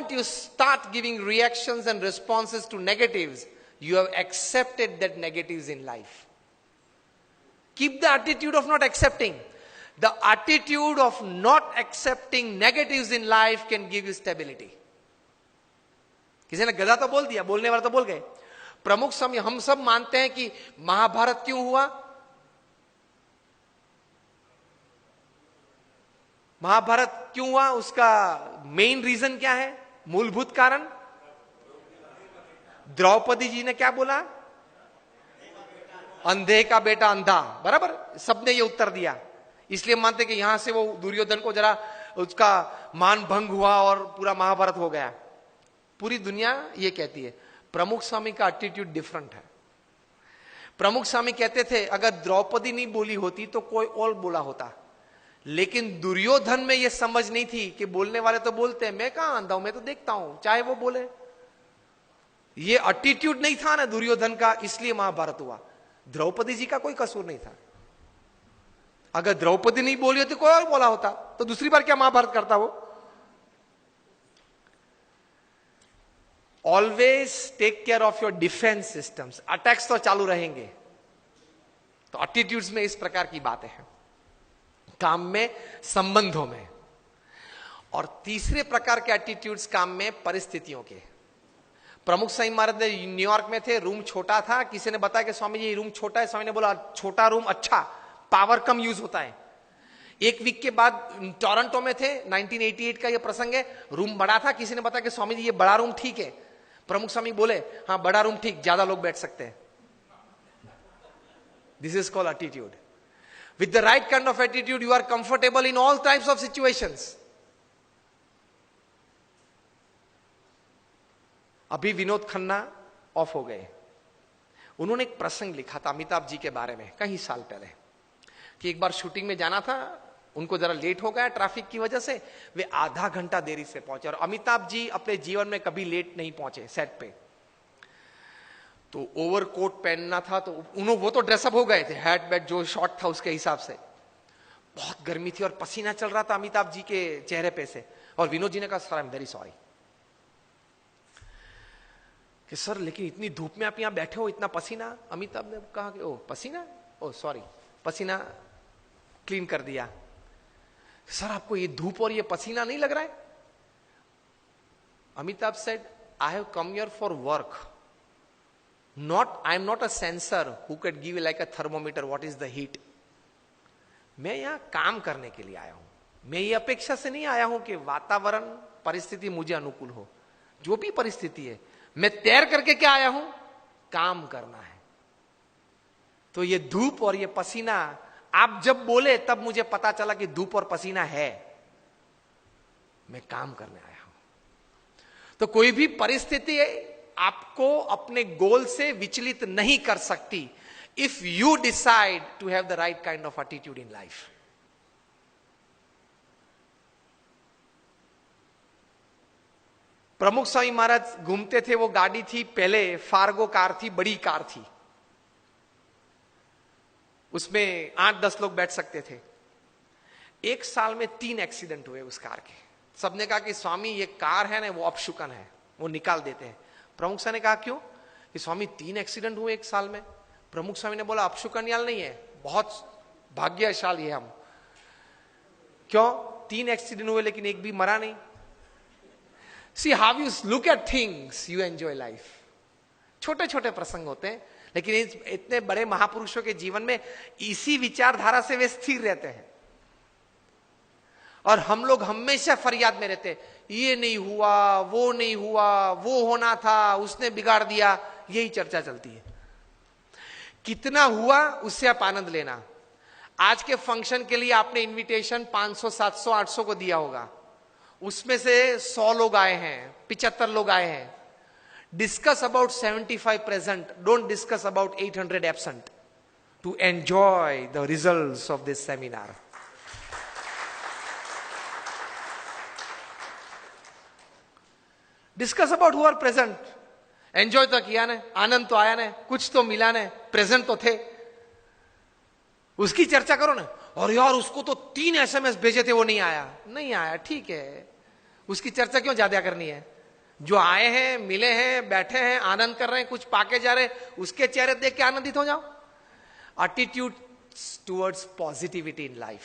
moment you start giving reactions and responses to negatives, you have accepted that negatives in life. Keep the attitude of not accepting. The attitude of not accepting negatives in life can give you stability. किसी ने गधा तो बोल दिया, बोलने वाला तो बोल गए. प्रमुख समय हम सब मानते हैं कि महाभारत क्यों हुआ? महाभारत क्यों हुआ? उसका मेन रीजन क्या है? मूलभूत कारण? द्रौपदी जी ने क्या बोला? अंधे का बेटा अंधा. बराबर, सबने ये उत्तर दिया. इसलिए मानते कि यहां से वो दुर्योधन को जरा उसका मान भंग हुआ और पूरा महाभारत हो गया. पूरी दुनिया ये कहती है. प्रमुख स्वामी का एटीट्यूड डिफरेंट है. प्रमुख स्वामी कहते थे अगर द्रौपदी नहीं बोली होती तो कोई और बोला होता. लेकिन दुर्योधन में यह समझ नहीं थी कि बोलने वाले तो बोलते हैं, मैं कहां अंधा हूं, मैं तो देखता हूं, चाहे वो बोले. ये एटीट्यूड नहीं था ना दुर्योधन का, इसलिए महाभारत हुआ. द्रौपदी जी का कोई कसूर नहीं था. अगर द्रौपदी नहीं बोली होती कोई और बोला होता तो दूसरी बार क्या महाभारत करता वो. Always take care of your defence systems. Attacks तो चालू रहेंगे. तो एटीट्यूड्स में इस प्रकार की बातें हैं, काम में, संबंधों में. और तीसरे प्रकार के एटीट्यूड्स काम में परिस्थितियों के. प्रमुख स्वामी महाराज न्यूयॉर्क में थे, रूम छोटा था. किसी ने बताया कि स्वामी जी रूम छोटा है. स्वामी ने बोला छोटा रूम अच्छा, पावर कम यूज होता है. एक वीक के बाद टोरंटो में थे, 1988 का ये प्रसंग है. रूम बड़ा था. किसी ने बताया कि स्वामी जी ये बड़ा रूम ठीक है. प्रमुख स्वामी बोले हाँ बड़ा रूम ठीक, ज्यादा लोग बैठ सकते हैं. This is called attitude. With the right kind of attitude you are comfortable in all types of situations. अभी विनोद खन्ना ऑफ हो गए. उन्होंने एक प्रसंग लिखा था अमिताभ जी के बारे में कई साल पहले कि एक बार शूटिंग में जाना था, उनको जरा लेट हो गया ट्रैफिक की वजह से. वे आधा घंटा देरी से पहुंचे. और अमिताभ जी अपने जीवन में कभी लेट नहीं पहुंचे सेट पे. तो ओवरकोट पहनना था तो वो तो ड्रेसअप हो गए थे, हैट बैट जो शॉर्ट था उसके हिसाब से. बहुत गर्मी थी और पसीना चल रहा था अमिताभ जी के चेहरे पे से. और विनोद जी ने कहा sir I am very sorry. कि सर लेकिन इतनी धूप में आप यहां बैठे हो, इतना पसीना. अमिताभ ने कहा कि ओ पसीना, ओ सॉरी, पसीना क्लीन कर दिया. सर आपको ये धूप और ये पसीना नहीं लग रहा है? Amitabh said I have come here for work, not I am not a sensor who can give like a thermometer what is the heat. मैं यहां काम करने के लिए आया हूं. मैं ये अपेक्षा से नहीं आया हूं कि वातावरण परिस्थिति मुझे अनुकूल हो. जो भी परिस्थिति है मैं तैर करके क्या आया हूं, काम करना है. तो ये धूप और ये पसीना आप जब बोले तब मुझे पता चला कि धूप और पसीना है, मैं काम करने आया हूं. तो कोई भी परिस्थिति आपको अपने गोल से विचलित नहीं कर सकती if you decide to have the right kind of attitude in life. Pramukh Swami महाराज घूमते थे, वो गाड़ी थी पहले फार्गो कार थी, बड़ी कार थी. उसमें 8-10 लोग बैठ सकते थे. एक साल में 3 एक्सीडेंट हुए उस कार के. सबने कहा कि स्वामी ये कार है ना वो अपशुकन है, वो निकाल देते हैं. प्रमुख स्वामी ने कहा क्यों? कि स्वामी 3 एक्सीडेंट हुए एक साल में. प्रमुख स्वामी ने बोला अपशुकन याल नहीं है, बहुत भाग्यशाली है हम. क्यों 3 एक्सीडेंट हुए लेकिन एक भी मरा नहीं? See how you look at things, you enjoy life. छोटे छोटे प्रसंग होते हैं लेकिन इतने बड़े महापुरुषों के जीवन में इसी विचारधारा से वे स्थिर रहते हैं. और हम लोग हमेशा फरियाद में रहते हैं, ये नहीं हुआ, वो नहीं हुआ, वो होना था, उसने बिगाड़ दिया. यही चर्चा चलती है. कितना हुआ उससे आप आनंद लेना. आज के फंक्शन के लिए आपने इनविटेशन 500, 700, 800 को दिया होगा. उसमें से 100 लोग आए हैं, 75 लोग आए हैं. Discuss about 75 present, don't discuss about 800 absent to enjoy the results of this seminar. Discuss about who are present. Enjoy तो किया ने, आनंद तो आया ने, कुछ तो मिला ने, प्रेजेंट तो थे, उसकी चर्चा करो ना. और यार उसको तो 3 SMS भेजे थे वो नहीं आया. नहीं आया ठीक है, उसकी चर्चा क्यों ज्यादा करनी है? जो आए हैं, मिले हैं, बैठे हैं, आनंद कर रहे हैं, कुछ पाके जा रहे हैं, उसके चेहरे देख के आनंदित हो जाओ। Attitude towards positivity in life.